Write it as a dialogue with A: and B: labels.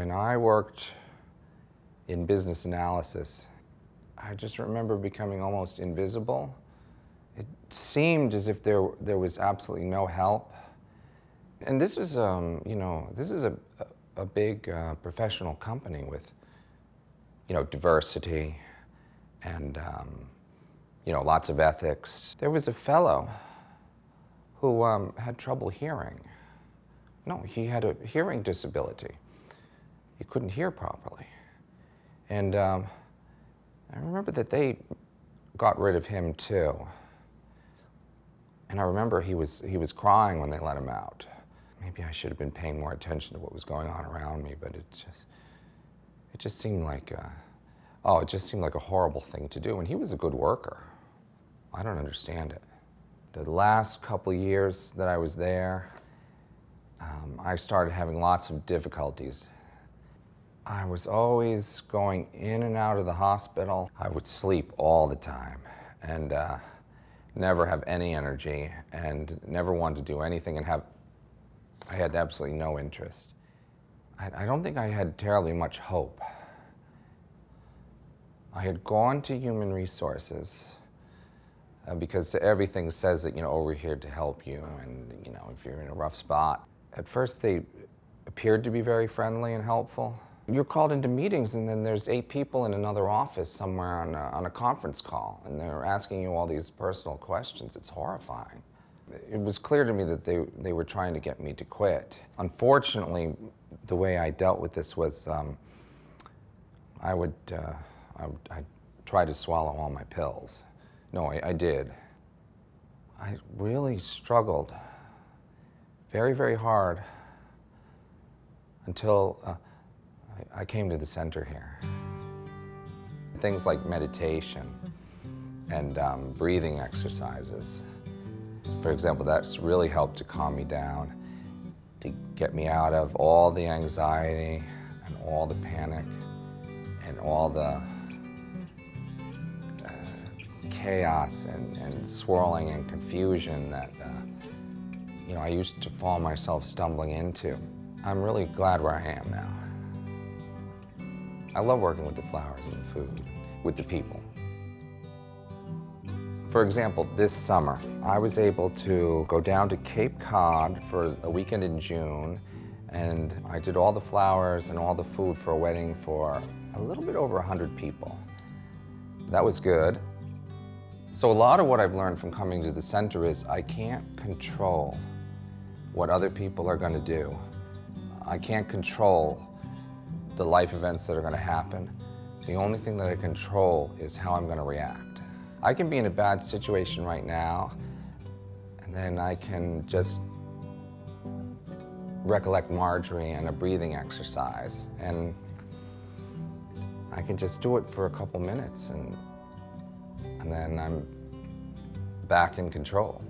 A: When I worked in business analysis, I just remember becoming almost invisible. It seemed as if there was absolutely no help. And this is, this is a big professional company with, diversity and, lots of ethics. There was a fellow who had trouble hearing. No, he had a hearing disability. He couldn't hear properly. And I remember that they got rid of him too. And I remember he was crying when they let him out. Maybe I should have been paying more attention to what was going on around me, but it just seemed like, it just seemed like a horrible thing to do. And he was a good worker. I don't understand it. The last couple of years that I was there, I started having lots of difficulties. I was always going in and out of the hospital. I would sleep all the time and never have any energy and never wanted to do anything and I had absolutely no interest. I don't think I had terribly much hope. I had gone to Human Resources because everything says that, we're here to help you and, if you're in a rough spot. At first they appeared to be very friendly and helpful. You're called into meetings and then there's 8 people in another office somewhere on a conference call and they're asking you all these personal questions. It's horrifying. It was clear to me that they were trying to get me to quit. Unfortunately, the way I dealt with this was I'd try to swallow all my pills. No, I did. I really struggled very, very hard until I came to the center here. Things like meditation and breathing exercises. For example, that's really helped to calm me down, to get me out of all the anxiety and all the panic and all the chaos and swirling and confusion that I used to find myself stumbling into. I'm really glad where I am now. I love working with the flowers and the food, with the people. For example, this summer, I was able to go down to Cape Cod for a weekend in June, and I did all the flowers and all the food for a wedding for a little bit over 100 people. That was good. So a lot of what I've learned from coming to the center is I can't control what other people are going to do. I can't control the life events that are going to happen. The only thing that I control is how I'm going to react. I can be in a bad situation right now, and then I can just recollect Marjorie and a breathing exercise, and I can just do it for a couple minutes, and then I'm back in control.